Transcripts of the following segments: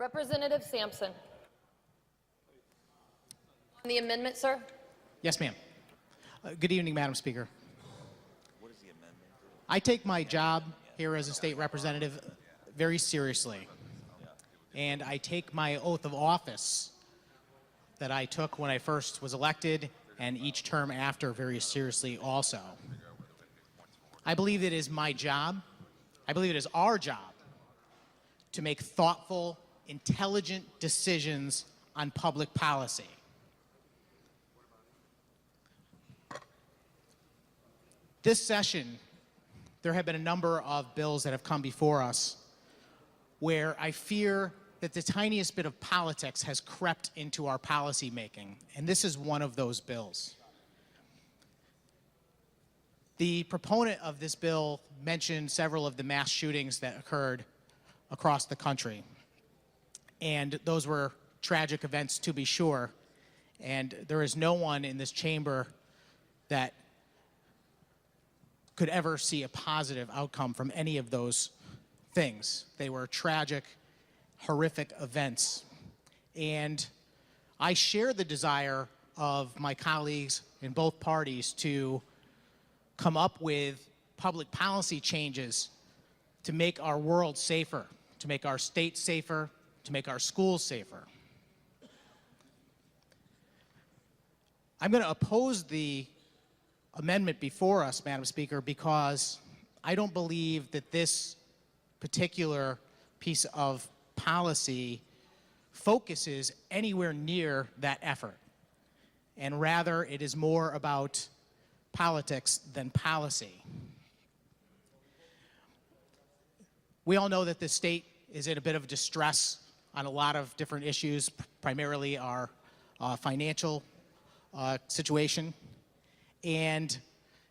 Representative Sampson. On the amendment, sir. Yes, ma'am. Good evening, Madam Speaker. I take my job here as a state representative very seriously, and I take my oath of office that I took when I first was elected and each term after very seriously also. I believe it is my job, I believe it is our job to make thoughtful, intelligent decisions on public policy. This session, there have been a number of bills that have come before us where I fear that the tiniest bit of politics has crept into our policy making, and this is one of those bills. The proponent of this bill mentioned several of the mass shootings that occurred across the country, and those were tragic events to be sure, and there is no one in this chamber that could ever see a positive outcome from any of those things. They were tragic, horrific events. And I share the desire of my colleagues in both parties to come up with public policy changes to make our world safer, to make our state safer, to make our schools safer. I'm going to oppose the amendment before us, Madam Speaker, because I don't believe that this particular piece of policy focuses anywhere near that effort. And rather, it is more about politics than policy. We all know that the state is in a bit of distress on a lot of different issues, primarily our financial situation. And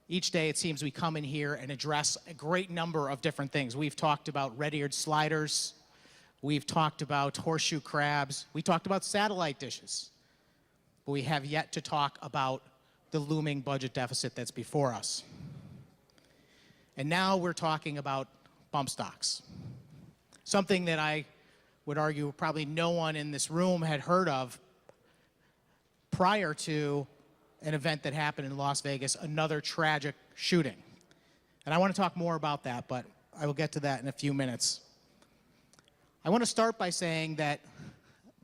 each day it seems we come in here and address a great number of different things. We've talked about red-eared sliders. We've talked about horseshoe crabs. We talked about satellite dishes. But we have yet to talk about the looming budget deficit that's before us. And now we're talking about bump stocks, something that I would argue probably no one in this room had heard of prior to an event that happened in Las Vegas, another tragic shooting. And I want to talk more about that, but I will get to that in a few minutes. I want to start by saying that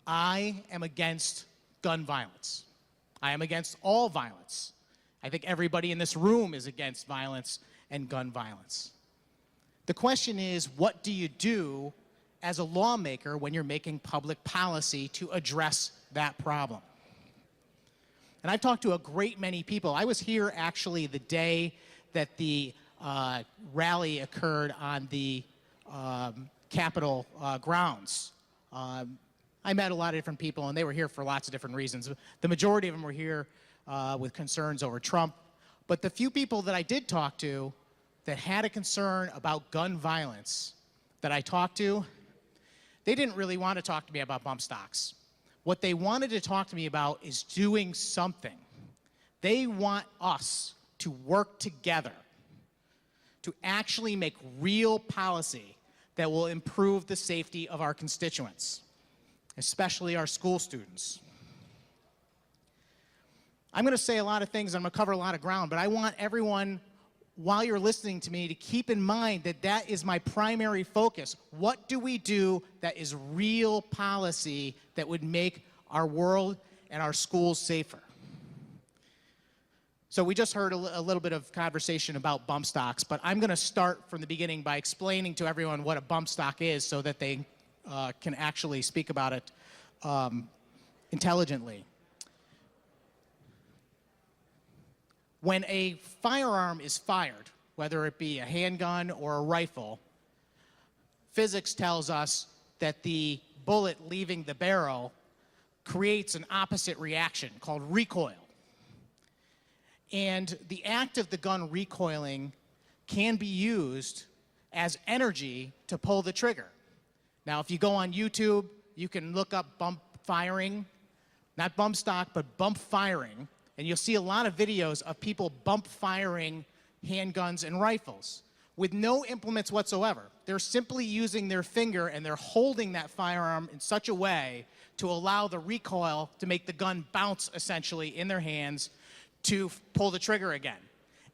I am against gun violence. I am against all violence. I think everybody in this room is against violence and gun violence. The question is, what do you do as a lawmaker when you're making public policy to address that problem? And I've talked to a great many people. I was here actually the day that the rally occurred on the Capitol grounds. I met a lot of different people, and they were here for lots of different reasons. The majority of them were here with concerns over Trump. But the few people that I did talk to that had a concern about gun violence that I talked to, they didn't really want to talk to me about bump stocks. What they wanted to talk to me about is doing something. They want us to work together to actually make real policy that will improve the safety of our constituents, especially our school students. I'm going to say a lot of things, I'm going to cover a lot of ground, but I want everyone, while you're listening to me, to keep in mind that that is my primary focus. What do we do that is real policy that would make our world and our schools safer? So we just heard a little bit of conversation about bump stocks, but I'm going to start from the beginning by explaining to everyone what a bump stock is so that they can actually speak about it intelligently. When a firearm is fired, whether it be a handgun or a rifle, physics tells us that the bullet leaving the barrel creates an opposite reaction called recoil. And the act of the gun recoiling can be used as energy to pull the trigger. Now, if you go on YouTube, you can look up bump firing, not bump stock, but bump firing, and you'll see a lot of videos of people bump firing handguns and rifles. with no implements whatsoever. They're simply using their finger and they're holding that firearm in such a way to allow the recoil to make the gun bounce essentially in their hands to pull the trigger again.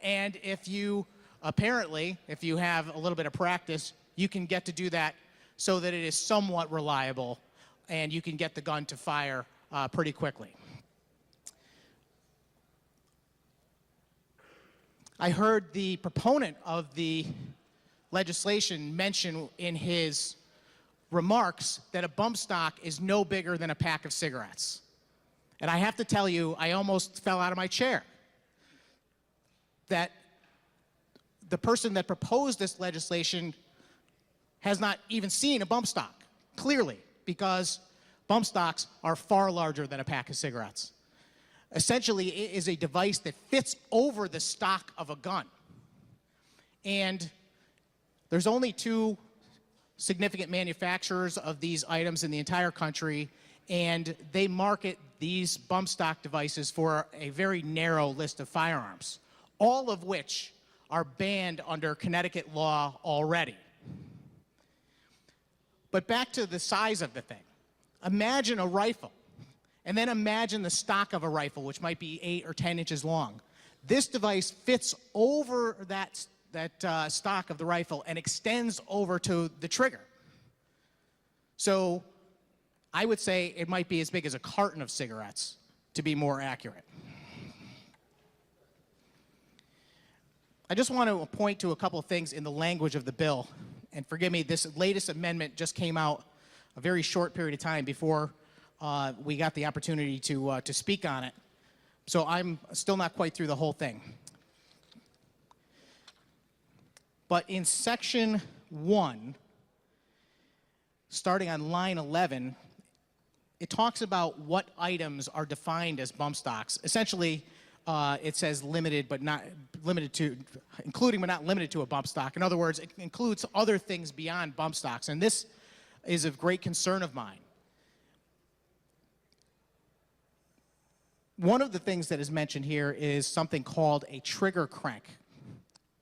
And if you, apparently, if you have a little bit of practice, you can get to do that so that it is somewhat reliable and you can get the gun to fire pretty quickly. I heard the proponent of the legislation mention in his remarks that a bump stock is no bigger than a pack of cigarettes. And I have to tell you, I almost fell out of my chair. That the person that proposed this legislation has not even seen a bump stock, clearly, because bump stocks are far larger than a pack of cigarettes. Essentially, it is a device that fits over the stock of a gun. And there's only 2 significant manufacturers of these items in the entire country, and they market these bump stock devices for a very narrow list of firearms, all of which are banned under Connecticut law already. But back to the size of the thing. Imagine a rifle, and then imagine the stock of a rifle, which might be 8 or 10 inches long. This device fits over that stock of the rifle and extends over to the trigger. So I would say it might be as big as a carton of cigarettes, to be more accurate. I just want to point to a couple of things in the language of the bill. And forgive me, this latest amendment just came out a very short period of time before we got the opportunity to speak on it. So I'm still not quite through the whole thing. But in section 1, starting on line 11, it talks about what items are defined as bump stocks. Essentially, it says limited but not limited to, including but not limited to a bump stock. In other words, it includes other things beyond bump stocks. And this is of great concern of mine. One of the things that is mentioned here is something called a trigger crank,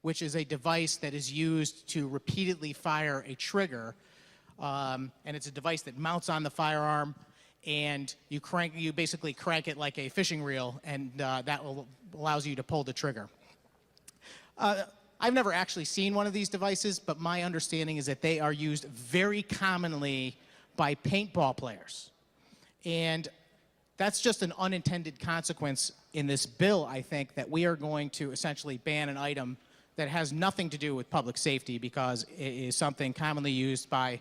which is a device that is used to repeatedly fire a trigger. And it's a device that mounts on the firearm, and you basically crank it like a fishing reel, and that allows you to pull the trigger. I've never actually seen one of these devices, but my understanding is that they are used very commonly by paintball players. And that's just an unintended consequence in this bill, I think, that we are going to essentially ban an item that has nothing to do with public safety because it is something commonly used by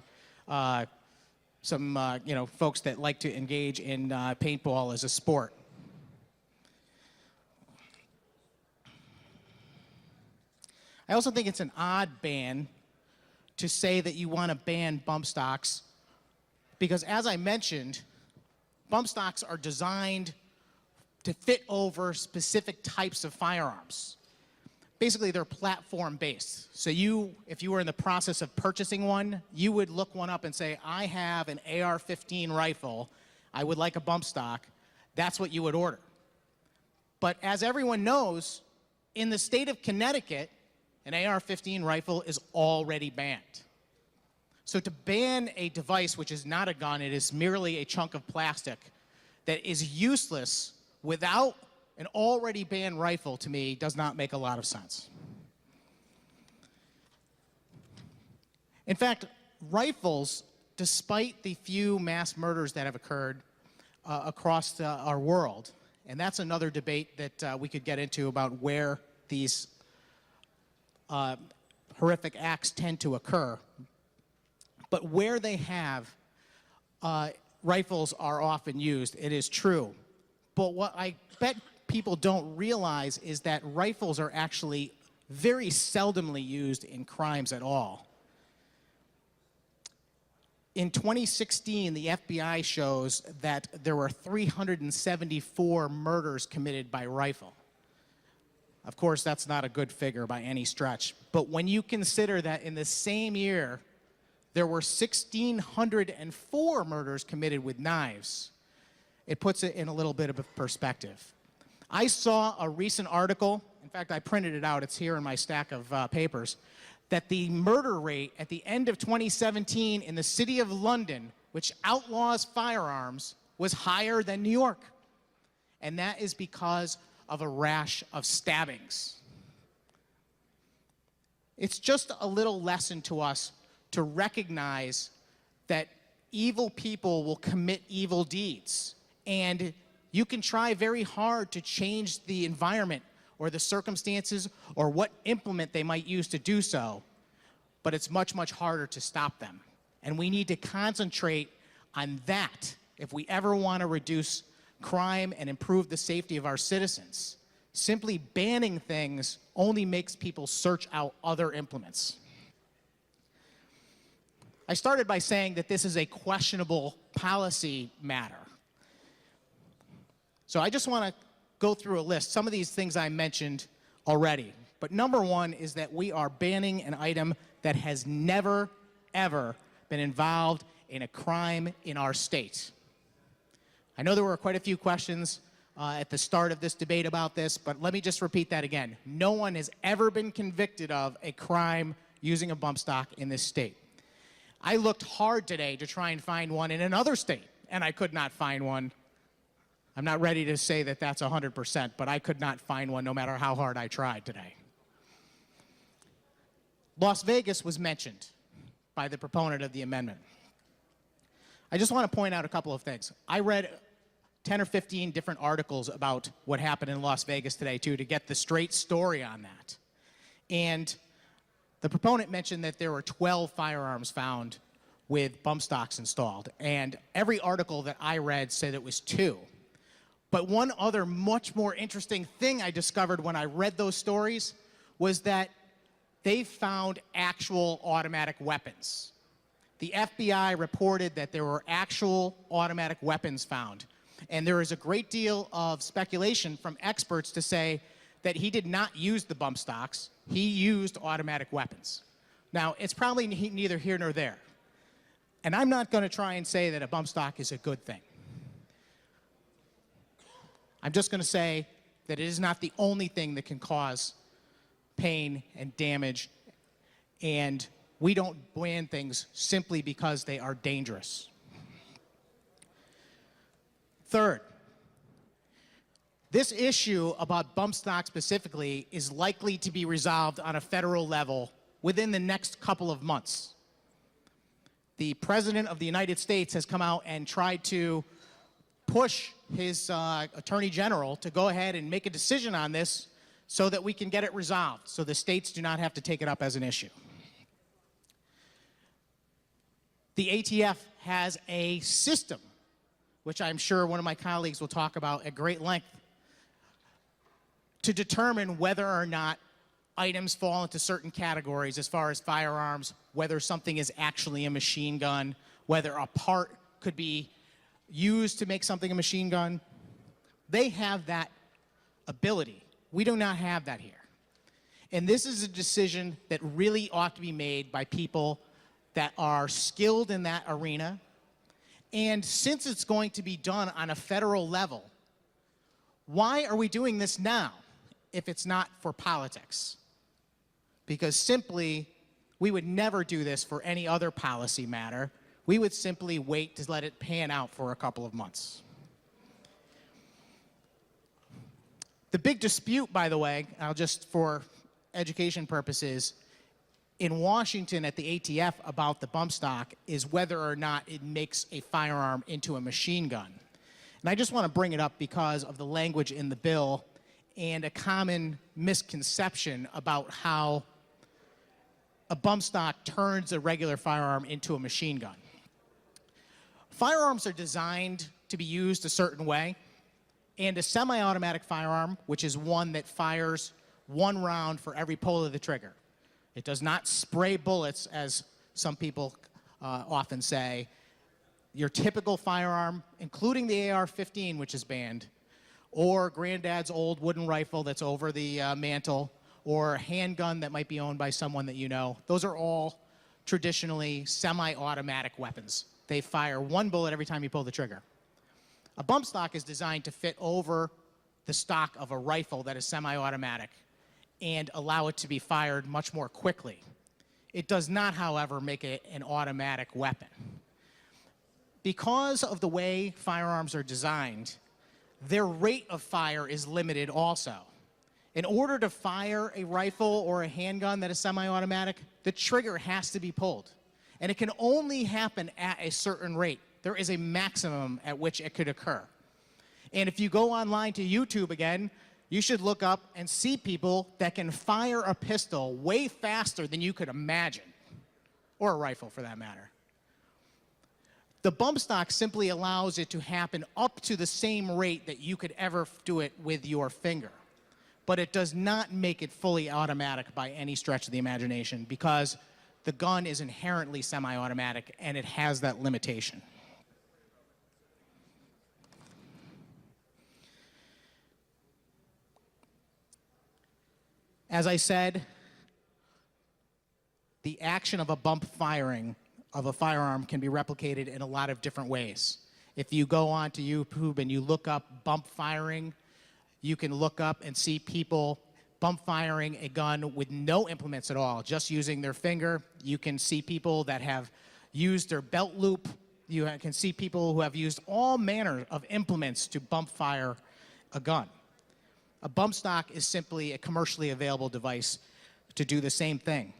some folks that like to engage in paintball as a sport. I also think it's an odd ban to say that you want to ban bump stocks because, as I mentioned, bump stocks are designed to fit over specific types of firearms. Basically, they're platform-based. So if you were in the process of purchasing one, you would look one up and say, I have an AR-15 rifle. I would like a bump stock. That's what you would order. But as everyone knows, in the state of Connecticut, an AR-15 rifle is already banned. So to ban a device which is not a gun, it is merely a chunk of plastic that is useless without an already banned rifle, to me, does not make a lot of sense. In fact, rifles, despite the few mass murders that have occurred across our world, and that's another debate that we could get into about where these horrific acts tend to occur. But where they have, rifles are often used, it is true. But what I bet people don't realize is that rifles are actually very seldomly used in crimes at all. In 2016, the FBI shows that there were 374 murders committed by rifle. Of course, that's not a good figure by any stretch. But when you consider that in the same year, there were 1,604 murders committed with knives, it puts it in a little bit of a perspective. I saw a recent article, in fact, I printed it out, it's here in my stack of papers, that the murder rate at the end of 2017 in the city of London, which outlaws firearms, was higher than New York. And that is because of a rash of stabbings. It's just a little lesson to us to recognize that evil people will commit evil deeds. And you can try very hard to change the environment or the circumstances or what implement they might use to do so, but it's much, much harder to stop them. And we need to concentrate on that if we ever want to reduce crime and improve the safety of our citizens. Simply banning things only makes people search out other implements. I started by saying that this is a questionable policy matter. So I just want to go through a list. Some of these things I mentioned already. But number one is that we are banning an item that has never, ever been involved in a crime in our state. I know there were quite a few questions at the start of this debate about this, but let me just repeat that again. No one has ever been convicted of a crime using a bump stock in this state. I looked hard today to try and find one in another state, and I could not find one. I'm not ready to say that that's 100%, but I could not find one no matter how hard I tried today. Las Vegas was mentioned by the proponent of the amendment. I just want to point out a couple of things. I read 10 or 15 different articles about what happened in Las Vegas today, too, to get the straight story on that. And the proponent mentioned that there were 12 firearms found with bump stocks installed. And every article that I read said it was 2. But one other much more interesting thing I discovered when I read those stories was that they found actual automatic weapons. The FBI reported that there were actual automatic weapons found. And there is a great deal of speculation from experts to say that he did not use the bump stocks, he used automatic weapons. Now, it's probably neither here nor there. And I'm not going to try and say that a bump stock is a good thing. I'm just going to say that it is not the only thing that can cause pain and damage, and we don't ban things simply because they are dangerous. Third, this issue about bump stock specifically is likely to be resolved on a federal level within the next couple of months. The President of the United States has come out and tried to push his Attorney General to go ahead and make a decision on this so that we can get it resolved, so the states do not have to take it up as an issue. The ATF has a system, which I'm sure one of my colleagues will talk about at great length, to determine whether or not items fall into certain categories as far as firearms, whether something is actually a machine gun, whether a part could be used to make something a machine gun. They have that ability. We do not have that here. And this is a decision that really ought to be made by people that are skilled in that arena. And since it's going to be done on a federal level, why are we doing this now if it's not for politics? Because simply, we would never do this for any other policy matter. We would simply wait to let it pan out for a couple of months. The big dispute, by the way, I'll just for education purposes, in Washington at the ATF about the bump stock is whether or not it makes a firearm into a machine gun. And I just want to bring it up because of the language in the bill and a common misconception about how a bump stock turns a regular firearm into a machine gun. Firearms are designed to be used a certain way, and a semi-automatic firearm, which is one that fires one round for every pull of the trigger. It does not spray bullets, as some people often say. Your typical firearm, including the AR-15, which is banned, or granddad's old wooden rifle that's over the mantle, or a handgun that might be owned by someone that you know, those are all traditionally semi-automatic weapons. They fire one bullet every time you pull the trigger. A bump stock is designed to fit over the stock of a rifle that is semi-automatic and allow it to be fired much more quickly. It does not, however, make it an automatic weapon. Because of the way firearms are designed, their rate of fire is limited also. In order to fire a rifle or a handgun that is semi-automatic, the trigger has to be pulled. And it can only happen at a certain rate. There is a maximum at which it could occur. And if you go online to YouTube again, you should look up and see people that can fire a pistol way faster than you could imagine, or a rifle for that matter. The bump stock simply allows it to happen up to the same rate that you could ever do it with your finger. But it does not make it fully automatic by any stretch of the imagination, because the gun is inherently semi-automatic and it has that limitation. As I said, the action of a bump firing of a firearm can be replicated in a lot of different ways. If you go onto YouTube and you look up bump firing, you can look up and see people bump firing a gun with no implements at all, just using their finger. You can see people that have used their belt loop. You can see people who have used all manner of implements to bump fire a gun. A bump stock is simply a commercially available device to do the same thing.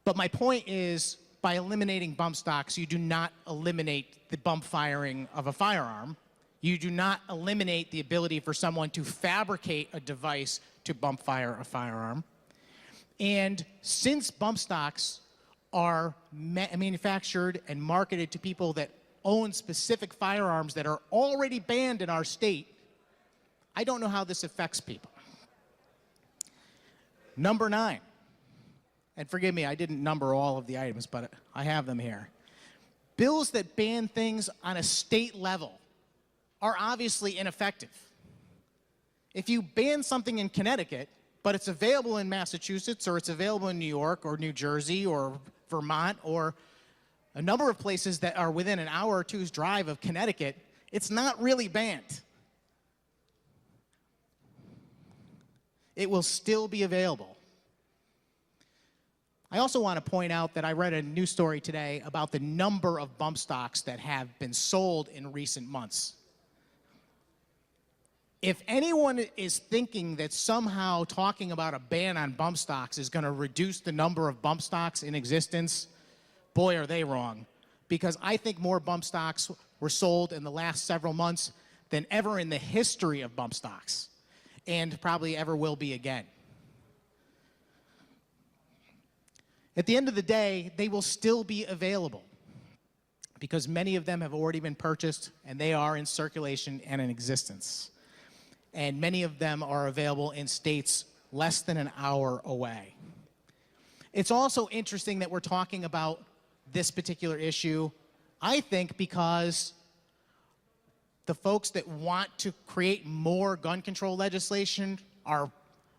But my point is, by eliminating bump stocks, you do not eliminate the bump firing of a firearm. You do not eliminate the ability for someone to fabricate a device to bump fire a firearm. And since bump stocks are manufactured and marketed to people that own specific firearms that are already banned in our state, I don't know how this affects people. Number 9, and forgive me, I didn't number all of the items, but I have them here. Bills that ban things on a state level are obviously ineffective. If you ban something in Connecticut, but it's available in Massachusetts, or it's available in New York, or New Jersey, or Vermont, or a number of places that are within an hour or two's drive of Connecticut, it's not really banned. It will still be available. I also want to point out that I read a news story today about the number of bump stocks that have been sold in recent months. If anyone is thinking that somehow talking about a ban on bump stocks is going to reduce the number of bump stocks in existence, boy, are they wrong. Because I think more bump stocks were sold in the last several months than ever in the history of bump stocks, and probably ever will be again. At the end of the day, they will still be available because many of them have already been purchased and they are in circulation and in existence. And many of them are available in states less than an hour away. It's also interesting that we're talking about this particular issue, I think, because the folks that want to create more gun control legislation are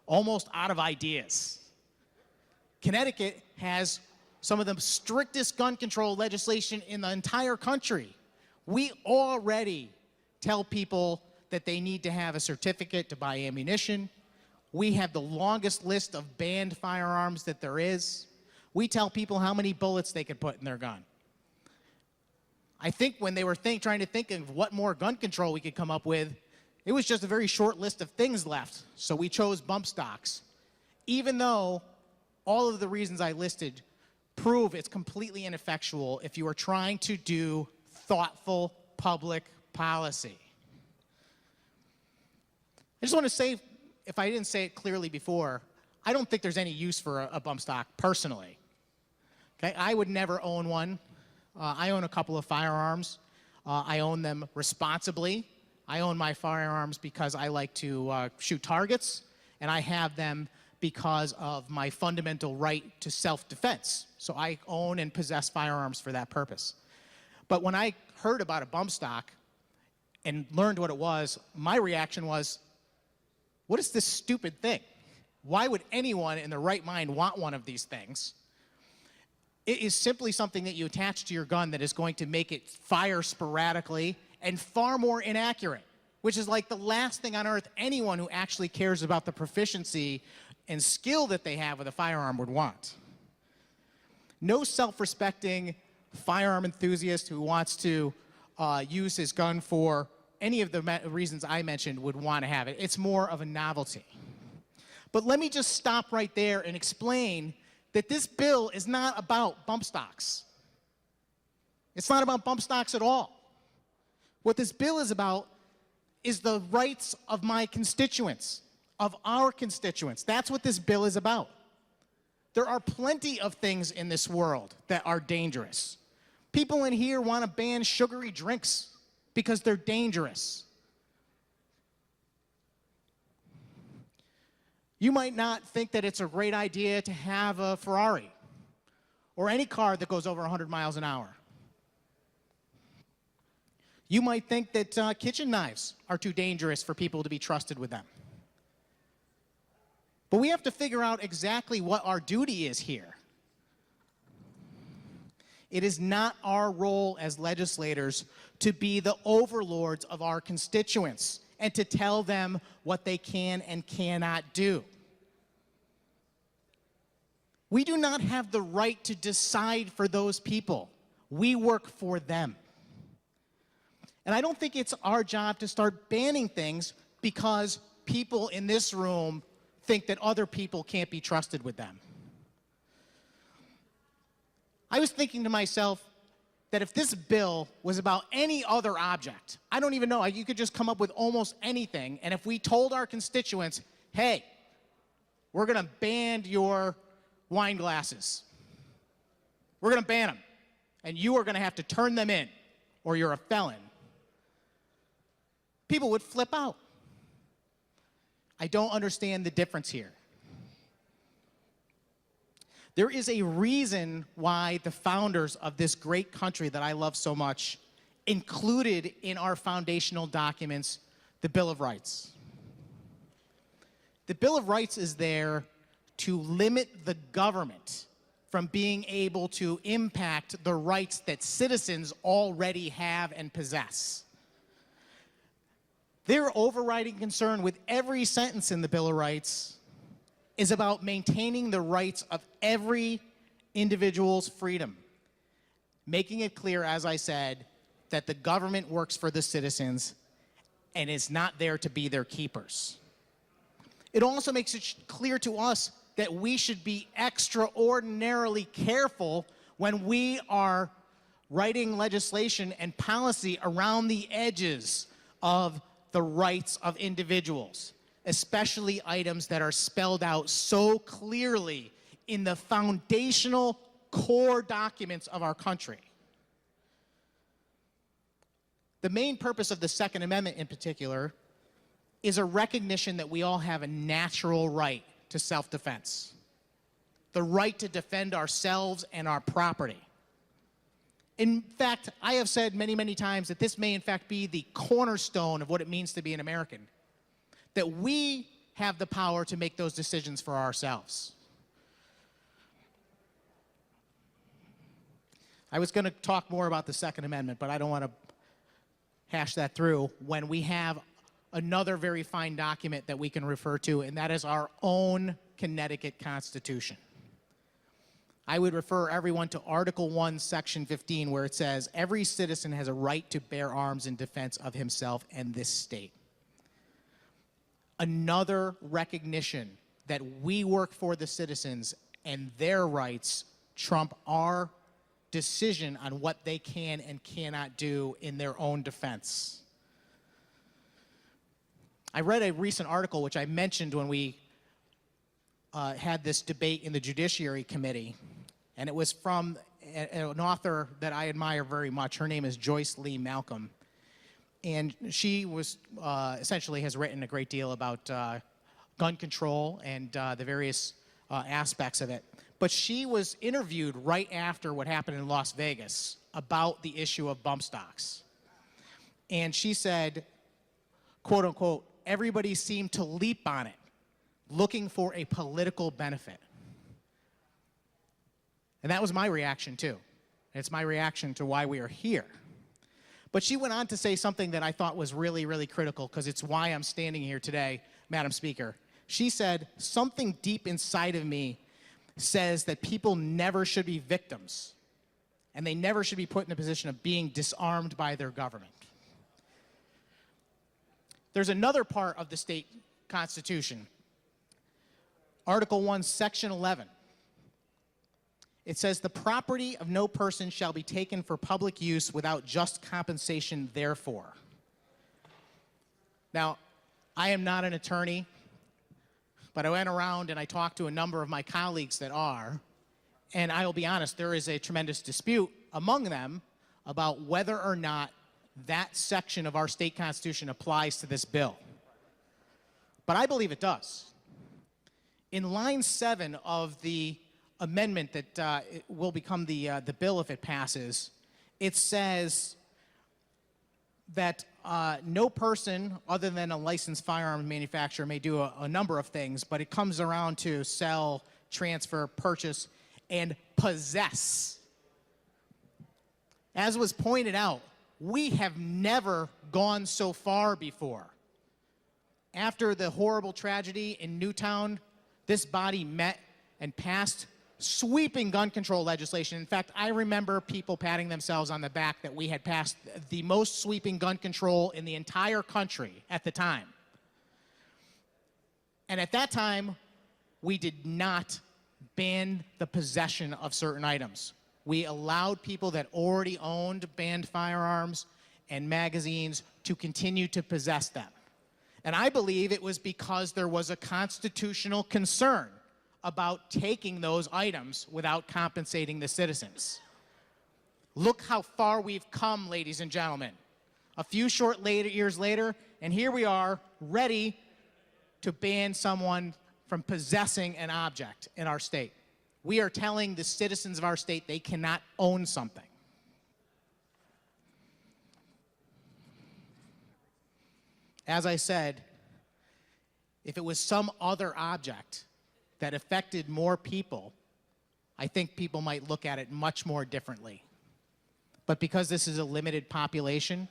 almost out of ideas. Connecticut has some of the strictest gun control legislation in the entire country. We already tell people that they need to have a certificate to buy ammunition. We have the longest list of banned firearms that there is. We tell people how many bullets they could put in their gun. I think when they were trying to think of what more gun control we could come up with, it was just a very short list of things left. So we chose bump stocks, even though all of the reasons I listed prove it's completely ineffectual if you are trying to do thoughtful public policy. I just want to say, if I didn't say it clearly before, I don't think there's any use for a bump stock personally. Okay, I would never own one. I own a couple of firearms. I own them responsibly. I own my firearms because I like to shoot targets, and I have them because of my fundamental right to self-defense. So I own and possess firearms for that purpose. But when I heard about a bump stock and learned what it was, my reaction was, what is this stupid thing? Why would anyone in their right mind want one of these things? It is simply something that you attach to your gun that is going to make it fire sporadically and far more inaccurate, which is like the last thing on earth anyone who actually cares about the proficiency and skill that they have with a firearm would want. No self-respecting firearm enthusiast who wants to use his gun for any of the reasons I mentioned would want to have it. It's more of a novelty. But let me just stop right there and explain that this bill is not about bump stocks. It's not about bump stocks at all. What this bill is about is the rights of my constituents, of our constituents. That's what this bill is about. There are plenty of things in this world that are dangerous. People in here want to ban sugary drinks because they're dangerous. You might not think that it's a great idea to have a Ferrari or any car that goes over 100 miles an hour. You might think that kitchen knives are too dangerous for people to be trusted with them. But we have to figure out exactly what our duty is here. It is not our role as legislators to be the overlords of our constituents and to tell them what they can and cannot do. We do not have the right to decide for those people. We work for them. And I don't think it's our job to start banning things because people in this room think that other people can't be trusted with them. I was thinking to myself that if this bill was about any other object, I don't even know, you could just come up with almost anything, and if we told our constituents, hey, we're going to ban your wine glasses. We're going to ban them, and you are going to have to turn them in, or you're a felon. People would flip out. I don't understand the difference here. There is a reason why the founders of this great country that I love so much included in our foundational documents the Bill of Rights. The Bill of Rights is there to limit the government from being able to impact the rights that citizens already have and possess. Their overriding concern with every sentence in the Bill of Rights is about maintaining the rights of every individual's freedom, making it clear, as I said, that the government works for the citizens and is not there to be their keepers. It also makes it clear to us that we should be extraordinarily careful when we are writing legislation and policy around the edges of the rights of individuals, especially items that are spelled out so clearly in the foundational core documents of our country. The main purpose of the Second Amendment in particular is a recognition that we all have a natural right to self-defense, the right to defend ourselves and our property. In fact, I have said many, many times that this may in fact be the cornerstone of what it means to be an American, that we have the power to make those decisions for ourselves. I was going to talk more about the Second Amendment, but I don't want to hash that through when we have another very fine document that we can refer to, and that is our own Connecticut Constitution. I would refer everyone to Article 1, Section 15, where it says, every citizen has a right to bear arms in defense of himself and this state. Another recognition that we work for the citizens and their rights trump our decision on what they can and cannot do in their own defense. I read a recent article, which I mentioned when we had this debate in the Judiciary Committee, and it was from an author that I admire very much. Her name is Joyce Lee Malcolm. And she was essentially has written a great deal about gun control and the various aspects of it. But she was interviewed right after what happened in Las Vegas about the issue of bump stocks. And she said, quote unquote, everybody seemed to leap on it, looking for a political benefit. And that was my reaction too. It's my reaction to why we are here. But she went on to say something that I thought was really, really critical, because it's why I'm standing here today, Madam Speaker. She said, something deep inside of me says that people never should be victims, and they never should be put in a position of being disarmed by their government. There's another part of the state constitution, Article 1, Section 11. It says, the property of no person shall be taken for public use without just compensation therefor. Now, I am not an attorney, but I went around and I talked to a number of my colleagues that are, and I will be honest, there is a tremendous dispute among them about whether or not that section of our state constitution applies to this bill. But I believe it does. In line 7 of the amendment that it will become the bill if it passes, it says that no person other than a licensed firearm manufacturer may do a number of things, but it comes around to sell, transfer, purchase, and possess. As was pointed out, we have never gone so far before. After the horrible tragedy in Newtown, this body met and passed sweeping gun control legislation. In fact, I remember people patting themselves on the back that we had passed the most sweeping gun control in the entire country at the time. And at that time, we did not ban the possession of certain items. We allowed people that already owned banned firearms and magazines to continue to possess them. And I believe it was because there was a constitutional concern about taking those items without compensating the citizens. Look how far we've come, ladies and gentlemen. A few short years later, and here we are, ready to ban someone from possessing an object in our state. We are telling the citizens of our state they cannot own something. As I said, if it was some other object that affected more people, I think people might look at it much more differently. But because this is a limited population,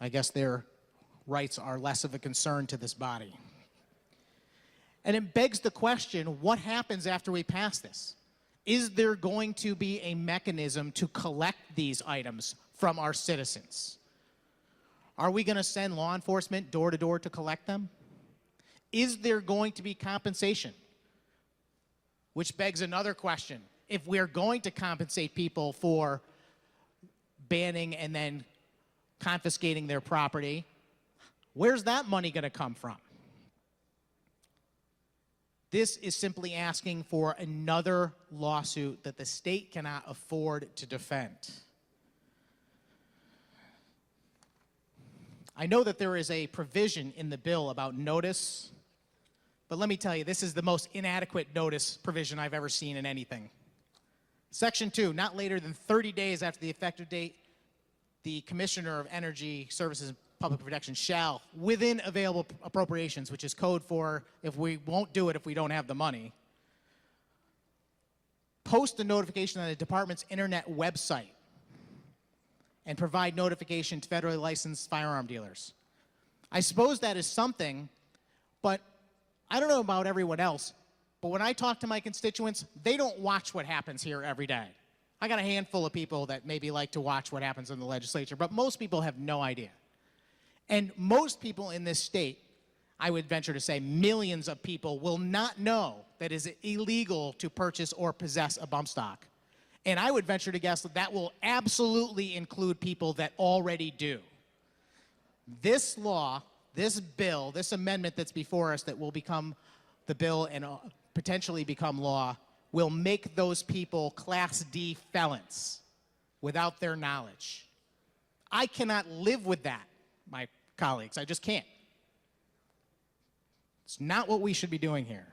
I guess their rights are less of a concern to this body. And it begs the question, what happens after we pass this? Is there going to be a mechanism to collect these items from our citizens? Are we going to send law enforcement door to door to collect them? Is there going to be compensation? Which begs another question. If we're going to compensate people for banning and then confiscating their property, where's that money going to come from? This is simply asking for another lawsuit that the state cannot afford to defend. I know that there is a provision in the bill about notice, but let me tell you, this is the most inadequate notice provision I've ever seen in anything. Section 2, not later than 30 days after the effective date, the Commissioner of Energy Services and Public Protection shall, within available appropriations, which is code for if we won't do it if we don't have the money, post a notification on the department's internet website and provide notification to federally licensed firearm dealers. I suppose that is something, but I don't know about everyone else, but when I talk to my constituents, they don't watch what happens here every day. I got a handful of people that maybe like to watch what happens in the legislature, but most people have no idea. And most people in this state, I would venture to say millions of people, will not know that it is illegal to purchase or possess a bump stock. And I would venture to guess that that will absolutely include people that already do. This law, this bill, this amendment that's before us that will become the bill and potentially become law will make those people Class D felons without their knowledge. I cannot live with that, my colleagues. I just can't. It's not what we should be doing here.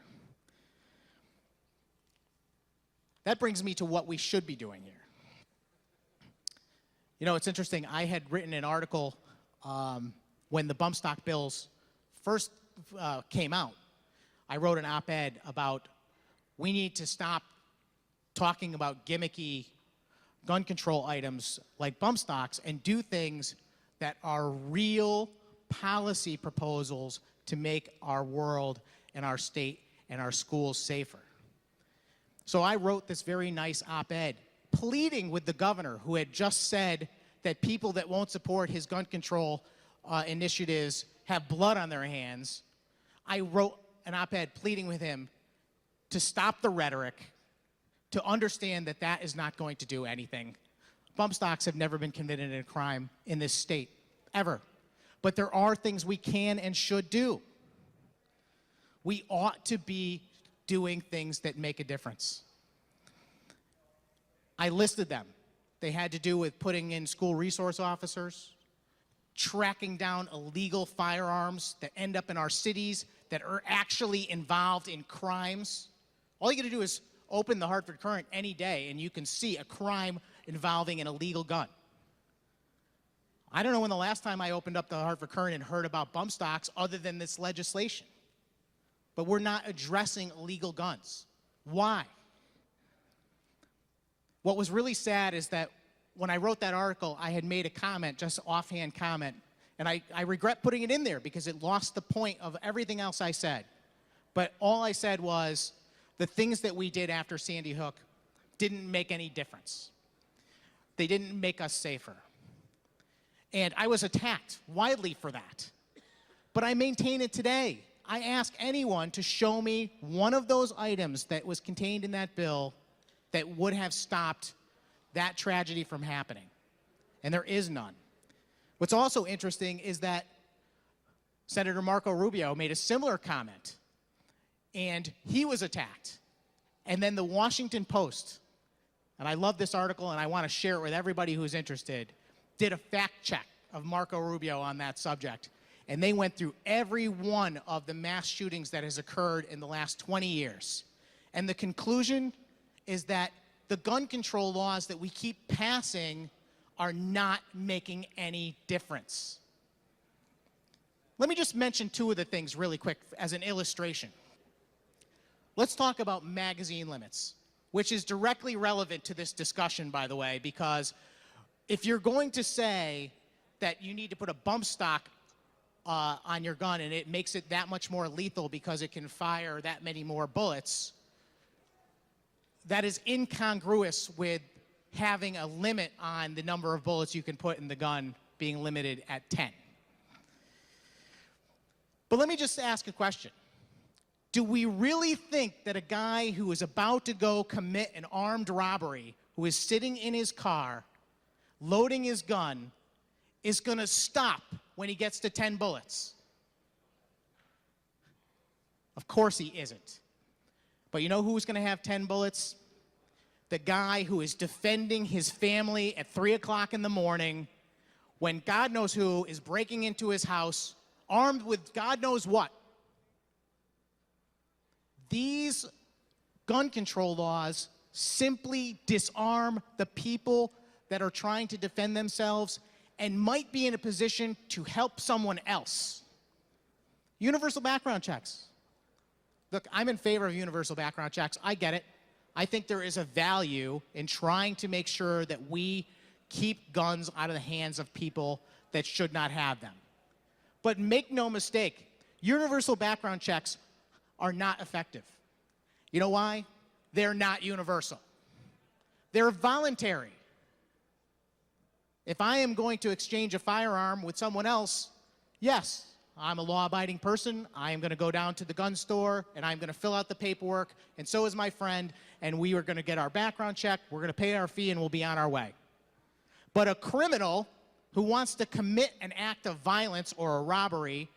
That brings me to what we should be doing here. You know, it's interesting. I had written an article when the bump stock bills first came out. I wrote an op-ed about we need to stop talking about gimmicky gun control items like bump stocks and do things that are real policy proposals to make our world and our state and our schools safer. So I wrote this very nice op-ed pleading with the governor, who had just said that people that won't support his gun control initiatives have blood on their hands. I wrote an op-ed pleading with him to stop the rhetoric, to understand that that is not going to do anything. Bump stocks have never been committed in a crime in this state, ever. But there are things we can and should do. We ought to be doing things that make a difference. I listed them. They had to do with putting in school resource officers, tracking down illegal firearms that end up in our cities that are actually involved in crimes. All you got to do is open the Hartford Courant any day and you can see a crime involving an illegal gun. I don't know when the last time I opened up the Hartford Courant and heard about bump stocks other than this legislation. But we're not addressing illegal guns. Why? What was really sad is that when I wrote that article, I had made a comment, just offhand comment, and I regret putting it in there because it lost the point of everything else I said. But all I said was the things that we did after Sandy Hook didn't make any difference. They didn't make us safer. And I was attacked widely for that. But I maintain it today. I ask anyone to show me one of those items that was contained in that bill that would have stopped that tragedy from happening. And there is none. What's also interesting is that Senator Marco Rubio made a similar comment, and he was attacked. And then the Washington Post, and I love this article and I want to share it with everybody who's interested, did a fact check of Marco Rubio on that subject. And they went through every one of the mass shootings that has occurred in the last 20 years. And the conclusion is that the gun control laws that we keep passing are not making any difference. Let me just mention two of the things really quick as an illustration. Let's talk about magazine limits, which is directly relevant to this discussion, by the way, because if you're going to say that you need to put a bump stock on your gun and it makes it that much more lethal because it can fire that many more bullets, that is incongruous with having a limit on the number of bullets you can put in the gun being limited at 10. But let me just ask a question. Do we really think that a guy who is about to go commit an armed robbery, who is sitting in his car, loading his gun, is going to stop when he gets to 10 bullets? Of course he isn't. But you know who's going to have 10 bullets? The guy who is defending his family at 3 o'clock in the morning when God knows who is breaking into his house, armed with God knows what. These gun control laws simply disarm the people that are trying to defend themselves and might be in a position to help someone else. Universal background checks. Look, I'm in favor of universal background checks. I get it. I think there is a value in trying to make sure that we keep guns out of the hands of people that should not have them. But make no mistake, universal background checks are not effective. You know why? They're not universal. They're voluntary. If I am going to exchange a firearm with someone else, yes, I'm a law-abiding person. I am going to go down to the gun store, and I'm going to fill out the paperwork, and so is my friend, and we are going to get our background check, we're going to pay our fee, and we'll be on our way. But a criminal who wants to commit an act of violence or a robbery,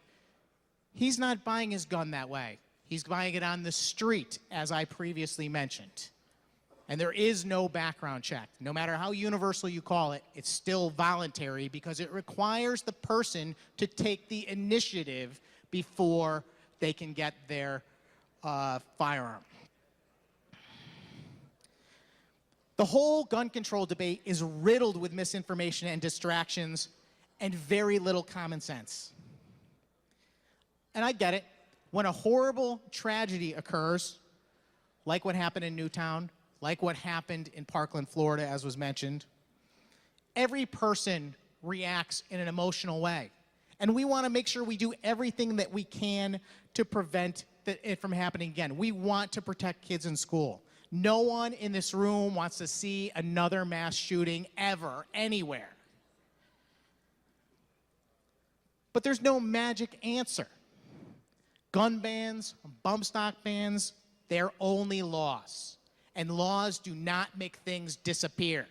he's not buying his gun that way. He's buying it on the street, as I previously mentioned. And there is no background check. No matter how universal you call it, it's still voluntary because it requires the person to take the initiative before they can get their firearm. The whole gun control debate is riddled with misinformation and distractions and very little common sense. And I get it. When a horrible tragedy occurs, like what happened in Newtown, like what happened in Parkland, Florida, as was mentioned, every person reacts in an emotional way. And we want to make sure we do everything that we can to prevent it from happening again. We want to protect kids in school. No one in this room wants to see another mass shooting ever, anywhere. But there's no magic answer. Gun bans, bump stock bans, they're only laws. And laws do not make things disappear.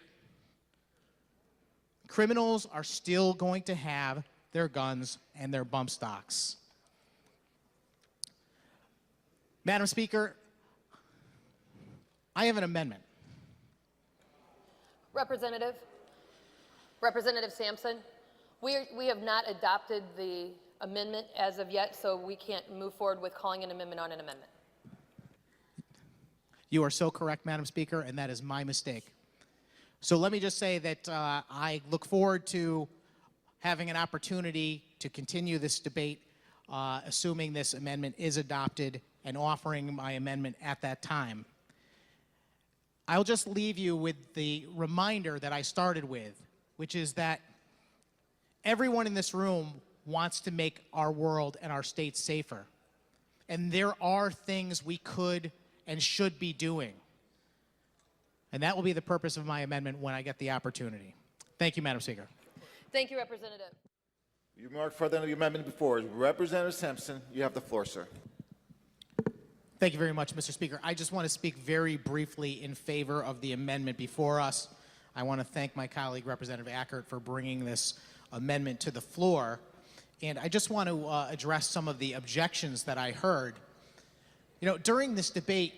Criminals are still going to have their guns and their bump stocks. Madam Speaker, I have an amendment. Representative Sampson, we have not adopted the amendment as of yet, so we can't move forward with calling an amendment on an amendment. You are so correct, Madam Speaker, and that is my mistake. So let me just say that I look forward to having an opportunity to continue this debate, assuming this amendment is adopted, and offering my amendment at that time. I'll just leave you with the reminder that I started with, which is that everyone in this room wants to make our world and our state safer. And there are things we could and should be doing. And that will be the purpose of my amendment when I get the opportunity. Thank you, Madam Speaker. Thank you, Representative. You marked further than the amendment before. Representative Sampson, you have the floor, sir. Thank you very much, Mr. Speaker. I just want to speak very briefly in favor of the amendment before us. I want to thank my colleague, Representative Ackert, for bringing this amendment to the floor. And I just want to address some of the objections that I heard. You know, during this debate,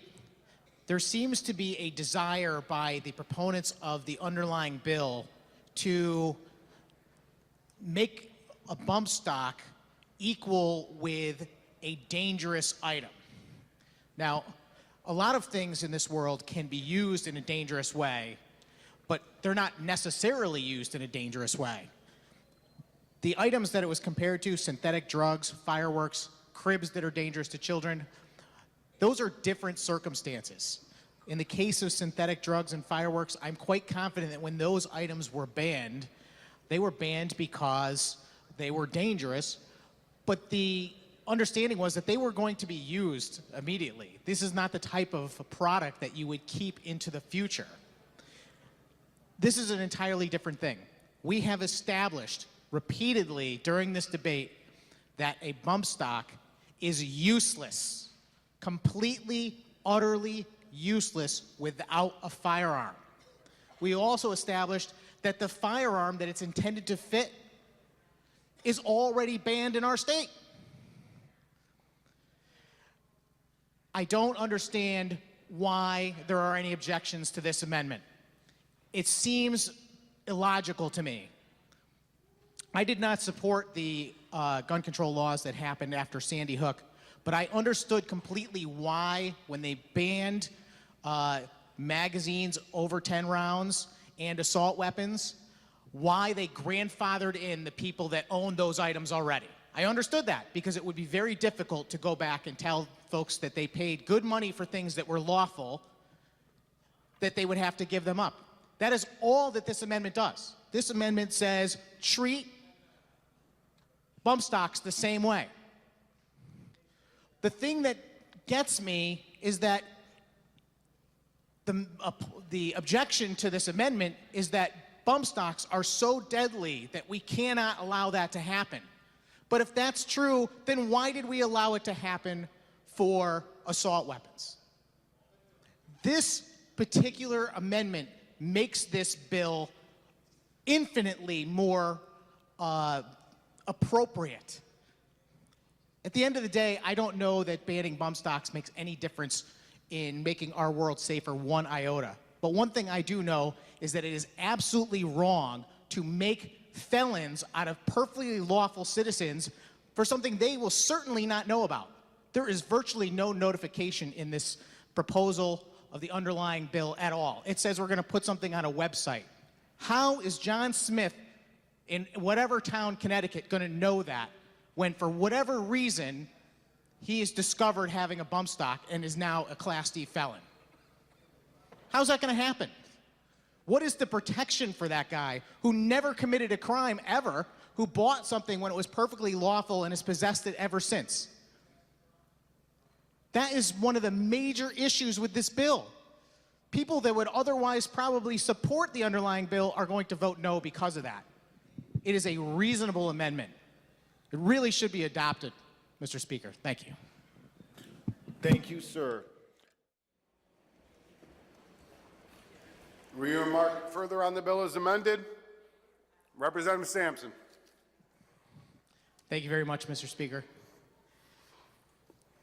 there seems to be a desire by the proponents of the underlying bill to make a bump stock equal with a dangerous item. Now, a lot of things in this world can be used in a dangerous way, but they're not necessarily used in a dangerous way. The items that it was compared to, synthetic drugs, fireworks, cribs that are dangerous to children, those are different circumstances. In the case of synthetic drugs and fireworks, I'm quite confident that when those items were banned, they were banned because they were dangerous, but the understanding was that they were going to be used immediately. This is not the type of product that you would keep into the future. This is an entirely different thing. We have established repeatedly during this debate that a bump stock is useless, completely, utterly useless without a firearm. We also established that the firearm that it's intended to fit is already banned in our state. I don't understand why there are any objections to this amendment. It seems illogical to me. I did not support the gun control laws that happened after Sandy Hook, but I understood completely why, when they banned magazines over 10 rounds and assault weapons, why they grandfathered in the people that owned those items already. I understood that because it would be very difficult to go back and tell folks that they paid good money for things that were lawful, that they would have to give them up. That is all that this amendment does. This amendment says treat bump stocks the same way. The thing that gets me is that the objection to this amendment is that bump stocks are so deadly that we cannot allow that to happen. But if that's true, then why did we allow it to happen for assault weapons? This particular amendment makes this bill infinitely more appropriate. At the end of the day, I don't know that banning bump stocks makes any difference in making our world safer one iota. But one thing I do know is that it is absolutely wrong to make felons out of perfectly lawful citizens for something they will certainly not know about. There is virtually no notification in this proposal of the underlying bill at all. It says we're going to put something on a website. How is John Smith in whatever town, Connecticut, going to know that when, for whatever reason, he is discovered having a bump stock and is now a Class D felon? How's that going to happen? What is the protection for that guy who never committed a crime ever, who bought something when it was perfectly lawful and has possessed it ever since? That is one of the major issues with this bill. People that would otherwise probably support the underlying bill are going to vote no because of that. It is a reasonable amendment. It really should be adopted, Mr. Speaker. Thank you. Thank you, sir. Will you remark further on the bill as amended? Representative Sampson. Thank you very much, Mr. Speaker.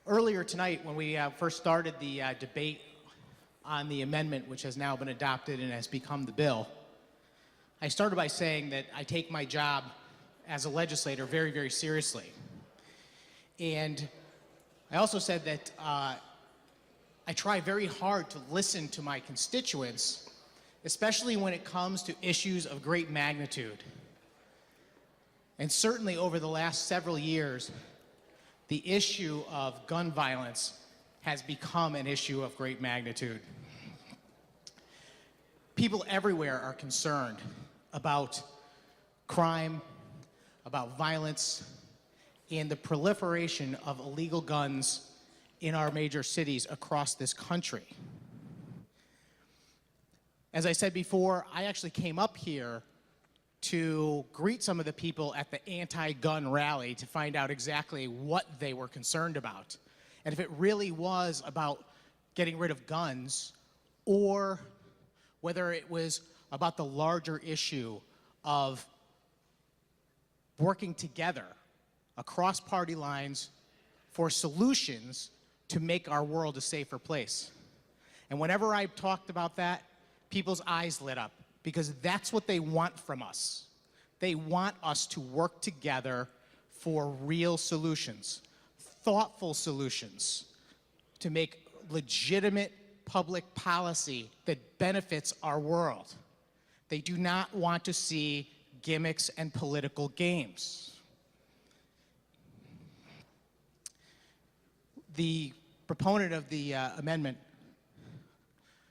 Earlier tonight, when we first started the debate on the amendment, which has now been adopted and has become the bill, I started by saying that I take my job as a legislator very, very seriously. And I also said that I try very hard to listen to my constituents, especially when it comes to issues of great magnitude. And certainly over the last several years, the issue of gun violence has become an issue of great magnitude. People everywhere are concerned about crime, about violence, and the proliferation of illegal guns in our major cities across this country. As I said before, I actually came up here to greet some of the people at the anti-gun rally to find out exactly what they were concerned about. And if it really was about getting rid of guns, or whether it was about the larger issue of working together across party lines for solutions to make our world a safer place. And whenever I talked about that, people's eyes lit up, because that's what they want from us. They want us to work together for real solutions, thoughtful solutions, to make legitimate public policy that benefits our world. They do not want to see gimmicks and political games. The proponent of the amendment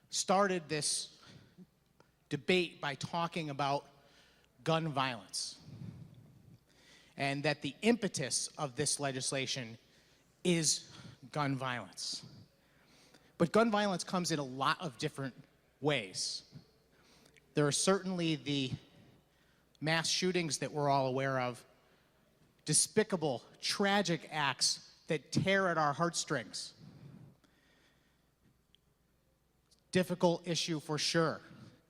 started this debate by talking about gun violence, and that the impetus of this legislation is gun violence. But gun violence comes in a lot of different ways. There are certainly the mass shootings that we're all aware of, despicable, tragic acts that tear at our heartstrings. Difficult issue for sure.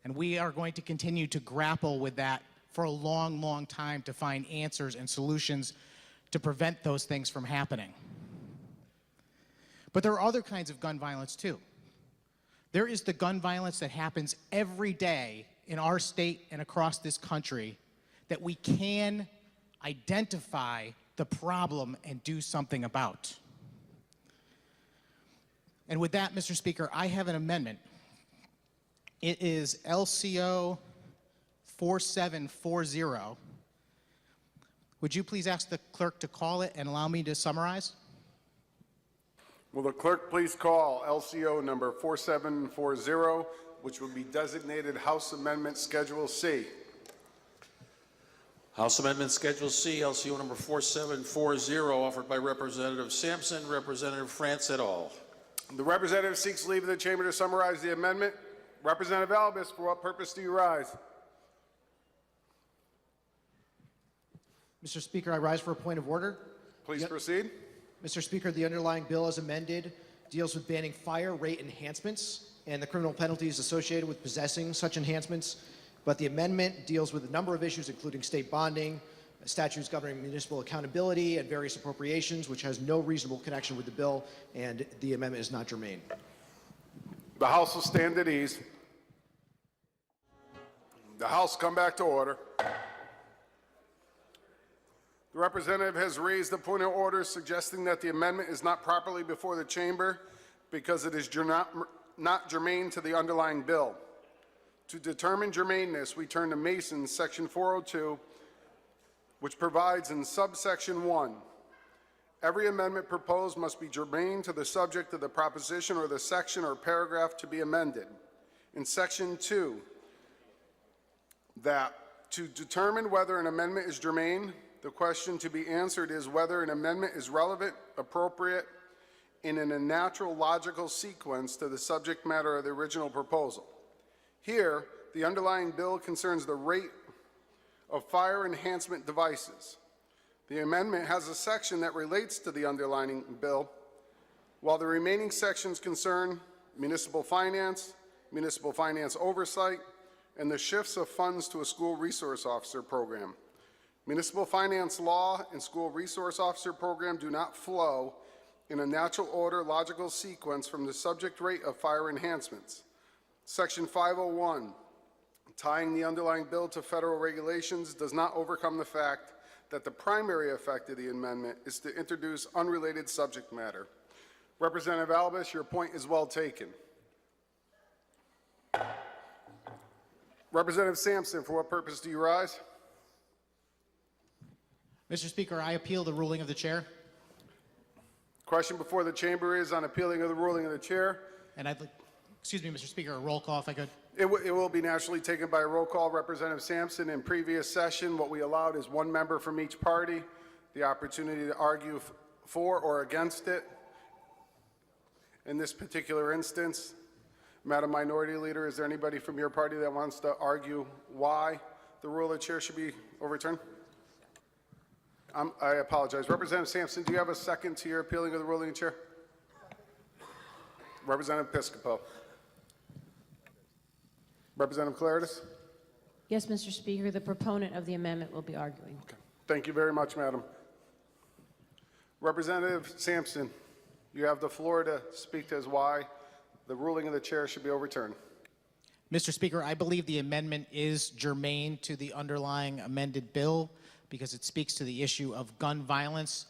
And we are going to continue to grapple with that for a long, long time to find answers and solutions to prevent those things from happening. But there are other kinds of gun violence too. There is the gun violence that happens every day in our state and across this country that we can identify the problem and do something about. And with that, Mr. Speaker, I have an amendment. It is LCO 4740. Would you please ask the clerk to call it and allow me to summarize? Will the clerk please call LCO number 4740, which will be designated House Amendment Schedule C. House Amendment Schedule C, LCO number 4740, offered by Representative Sampson, Representative France et al. The representative seeks leave of the chamber to summarize the amendment. Representative Albus, for what purpose do you rise? Mr. Speaker, I rise for a point of order. Please proceed. Mr. Speaker, the underlying bill as amended deals with banning fire rate enhancements and the criminal penalties associated with possessing such enhancements. But the amendment deals with a number of issues, including state bonding, statutes governing municipal accountability, and various appropriations, which has no reasonable connection with the bill, and the amendment is not germane. The House will stand at ease. The House come back to order. The representative has raised a point of order suggesting that the amendment is not properly before the chamber because it is not germane to the underlying bill. To determine germaneness, we turn to Mason's Section 402, which provides in subsection 1, every amendment proposed must be germane to the subject of the proposition or the section or paragraph to be amended. In Section 2, that to determine whether an amendment is germane, the question to be answered is whether an amendment is relevant, appropriate, and in a natural logical sequence to the subject matter of the original proposal. Here, the underlying bill concerns the rate of fire enhancement devices. The amendment has a section that relates to the underlying bill, while the remaining sections concern municipal finance oversight, and the shifts of funds to a school resource officer program. Municipal finance law and school resource officer program do not flow in a natural order logical sequence from the subject rate of fire enhancements. Section 501, tying the underlying bill to federal regulations, does not overcome the fact that the primary effect of the amendment is to introduce unrelated subject matter. Representative Albus, your point is well taken. Representative Sampson, for what purpose do you rise? Mr. Speaker, I appeal the ruling of the chair, Question before the chamber is on appealing of the ruling of the chair. and I'd like, excuse me, Mr. Speaker, a roll call if I could. It will be naturally taken by a roll call. Representative Sampson, in previous session, what we allowed is one member from each party, the opportunity to argue for or against it. In this particular instance, Madam Minority Leader, is there anybody from your party that wants to argue why the rule of the chair should be overturned? I apologize. Representative Sampson, do you have a second to your appealing of the ruling of the chair? Representative Piscopo. Representative Claridis? Yes, Mr. Speaker, the proponent of the amendment will be arguing. Okay. Thank you very much, Madam. Representative Sampson, you have the floor to speak to us why the ruling of the chair should be overturned. Mr. Speaker, I believe the amendment is germane to the underlying amended bill because it speaks to the issue of gun violence,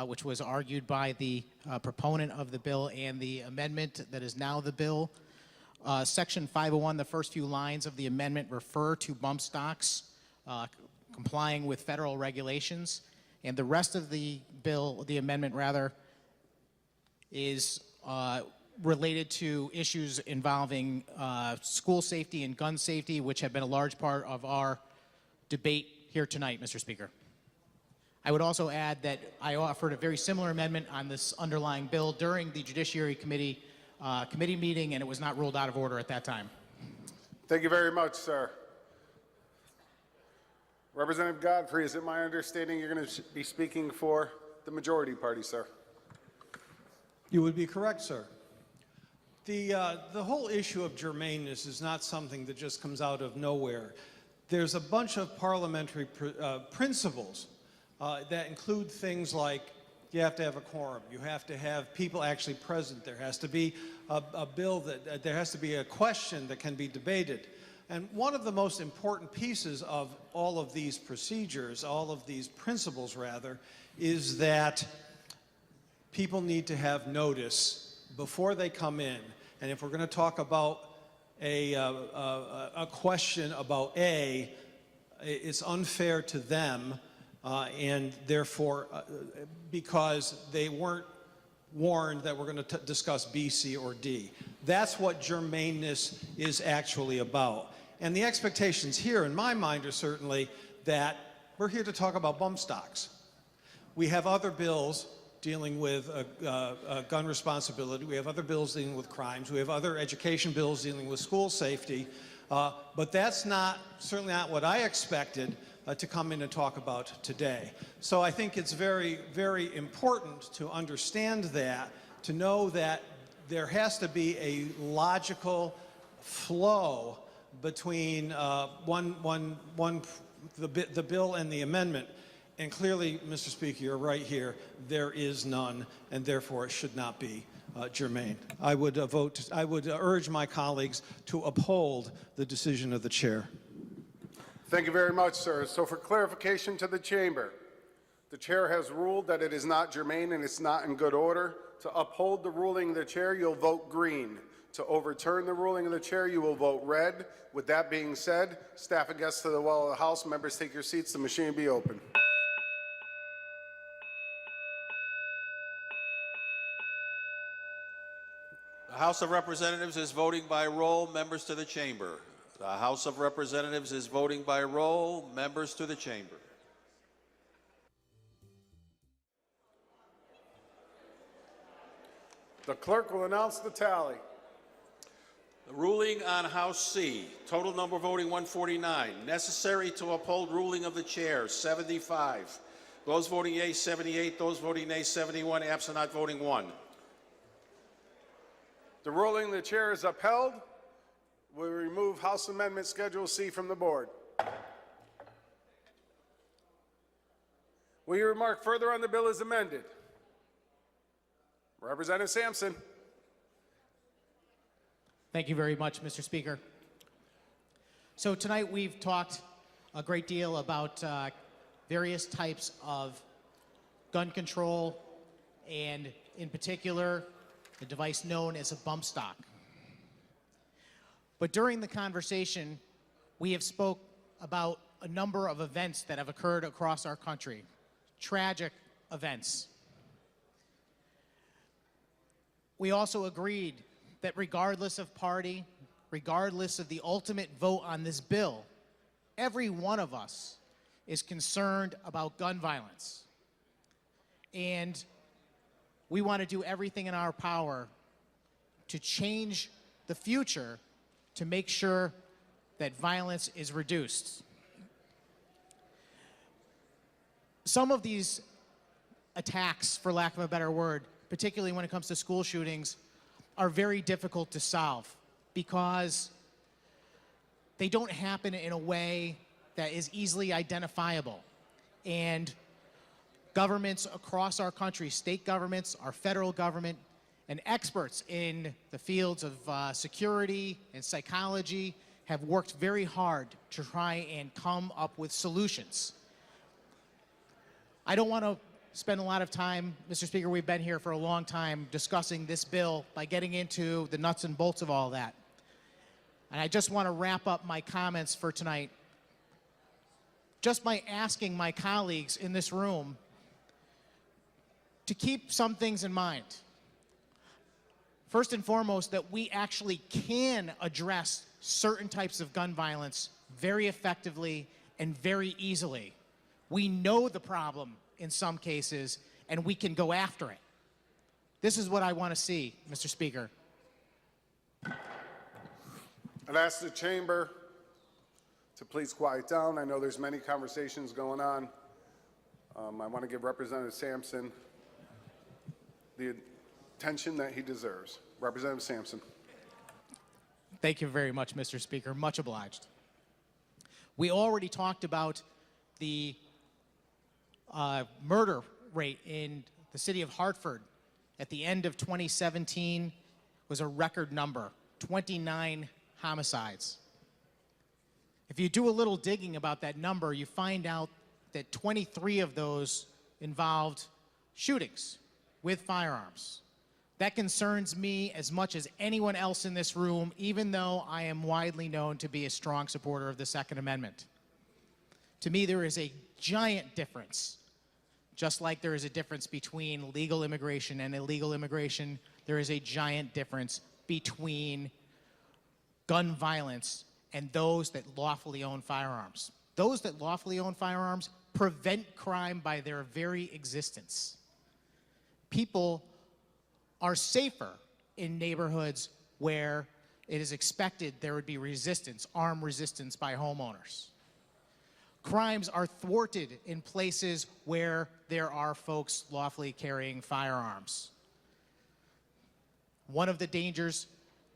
which was argued by the proponent of the bill and the amendment that is now the bill. Section 501, the first few lines of the amendment refer to bump stocks complying with federal regulations, and the rest of the bill, the amendment rather, is related to issues involving school safety and gun safety, which have been a large part of our debate here tonight, Mr. Speaker. I would also add that I offered a very similar amendment on this underlying bill during the Judiciary Committee meeting, and it was not ruled out of order at that time. Thank you very much, sir. Representative Godfrey, is it my understanding you're going to be speaking for the majority party, sir? You would be correct, sir. The whole issue of germaneness is not something that just comes out of nowhere. There's a bunch of parliamentary principles that include things like you have to have a quorum, you have to have people actually present, there has to be a bill that there has to be a question that can be debated. And one of the most important pieces of all of these procedures, all of these principles rather, is that people need to have notice before they come in. And if we're going to talk about a question about A, it's unfair to them, and therefore, because they weren't warned that we're going to discuss B, C, or D. That's what germaneness is actually about. And the expectations here, in my mind, are certainly that we're here to talk about bump stocks. We have other bills dealing with gun responsibility. We have other bills dealing with crimes. We have other education bills dealing with school safety. But that's certainly not what I expected to come in and talk about today. So I think it's very, very important to understand that, to know that there has to be a logical flow between the bill and the amendment. And clearly, Mr. Speaker, you're right here. There is none, and therefore it should not be germane. I would urge my colleagues to uphold the decision of the chair. Thank you very much, sir. So for clarification to the chamber, the chair has ruled that it is not germane and it's not in good order. To uphold the ruling of the chair, you'll vote green. To overturn the ruling of the chair, you will vote red. With that being said, staff and guests to the well of the House, members take your seats. The machine will be open. The House of Representatives is voting by roll. Members to the chamber. The House of Representatives is voting by roll. Members to the chamber. The clerk will announce the tally. The ruling on House C, total number voting 149. Necessary to uphold ruling of the chair, 75. Those voting yea, 78. Those voting nay, 71. Absent not voting 1. The ruling of the chair is upheld. We remove House Amendment Schedule C from the board. Will you remark further on the bill as amended? Representative Sampson. Thank you very much, Mr. Speaker. So tonight we've talked a great deal about various types of gun control and, in particular, the device known as a bump stock. But during the conversation, we have spoke about a number of events that have occurred across our country, tragic events. We also agreed that regardless of party, regardless of the ultimate vote on this bill, every one of us is concerned about gun violence. And we want to do everything in our power to change the future to make sure that violence is reduced. Some of these attacks, for lack of a better word, particularly when it comes to school shootings, are very difficult to solve because they don't happen in a way that is easily identifiable. And governments across our country, state governments, our federal government, and experts in the fields of security and psychology have worked very hard to try and come up with solutions. I don't want to spend a lot of time, Mr. Speaker, we've been here for a long time discussing this bill by getting into the nuts and bolts of all that. And I just want to wrap up my comments for tonight just by asking my colleagues in this room to keep some things in mind. First and foremost, that we actually can address certain types of gun violence very effectively and very easily. We know the problem in some cases, and we can go after it. This is what I want to see, Mr. Speaker. I'd ask the chamber to please quiet down. I know there's many conversations going on. I want to give Representative Sampson the attention that he deserves. Representative Sampson. Thank you very much, Mr. Speaker. Much obliged. We already talked about the murder rate in the city of Hartford at the end of 2017 was a record number, 29 homicides. If you do a little digging about that number, you find out that 23 of those involved shootings with firearms. That concerns me as much as anyone else in this room, even though I am widely known to be a strong supporter of the Second Amendment. To me, there is a giant difference. Just like there is a difference between legal immigration and illegal immigration, there is a giant difference between gun violence and those that lawfully own firearms. Those that lawfully own firearms prevent crime by their very existence. People are safer in neighborhoods where it is expected there would be resistance, armed resistance by homeowners. Crimes are thwarted in places where there are folks lawfully carrying firearms. One of the dangers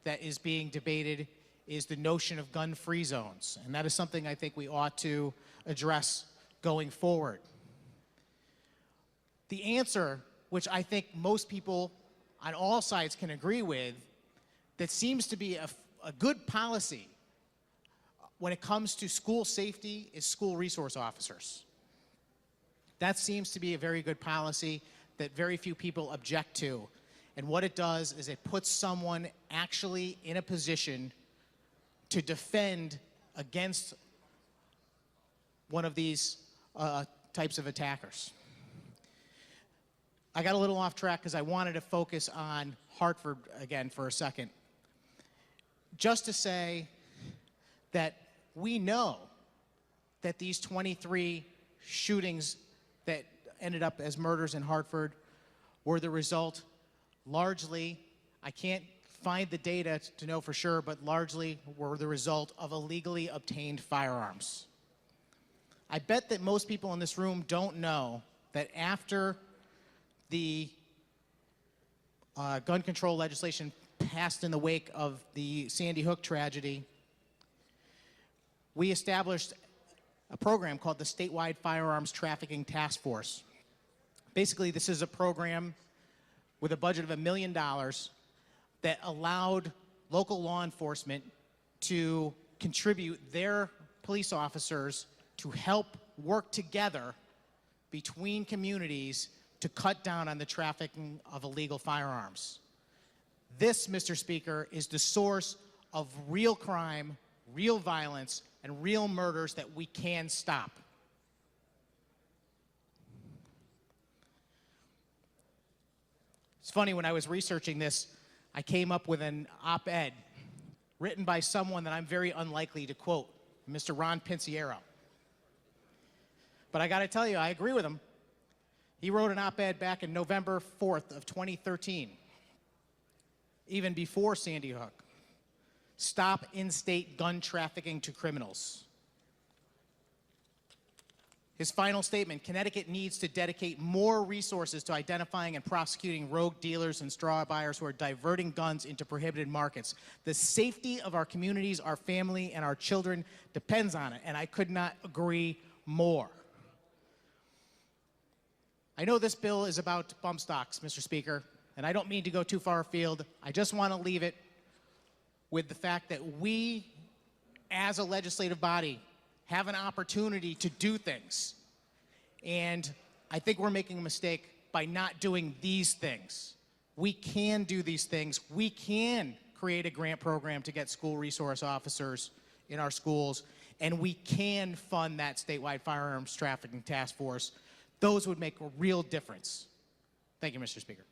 that is being debated is the notion of gun-free zones, and that is something I think we ought to address going forward. The answer, which I think most people on all sides can agree with, that seems to be a good policy when it comes to school safety is school resource officers. That seems to be a very good policy that very few people object to. And what it does is it puts someone actually in a position to defend against one of these types of attackers. I got a little off track because I wanted to focus on Hartford again for a second. Just to say that we know that these 23 shootings that ended up as murders in Hartford were the result, largely, I can't find the data to know for sure, but largely were the result of illegally obtained firearms. I bet that most people in this room don't know that after the gun control legislation passed in the wake of the Sandy Hook tragedy, we established a program called the Statewide Firearms Trafficking Task Force. Basically, this is a program with a budget of $1 million that allowed local law enforcement to contribute their police officers to help work together between communities to cut down on the trafficking of illegal firearms. This, Mr. Speaker, is the source of real crime, real violence, and real murders that we can stop. It's funny, when I was researching this, I came up with an op-ed written by someone that I'm very unlikely to quote, Mr. Ron Pinciero. But I got to tell you, I agree with him. He wrote an op-ed back in November 4th of 2013, even before Sandy Hook. Stop in-state gun trafficking to criminals. His final statement: Connecticut needs to dedicate more resources to identifying and prosecuting rogue dealers and straw buyers who are diverting guns into prohibited markets. The safety of our communities, our family, and our children depends on it, and I could not agree more. I know this bill is about bump stocks, Mr. Speaker, and I don't mean to go too far afield. I just want to leave it with the fact that we, as a legislative body, have an opportunity to do things. And I think we're making a mistake by not doing these things. We can do these things. We can create a grant program to get school resource officers in our schools, and we can fund that statewide firearms trafficking task force. Those would make a real difference. Thank you, Mr. Speaker.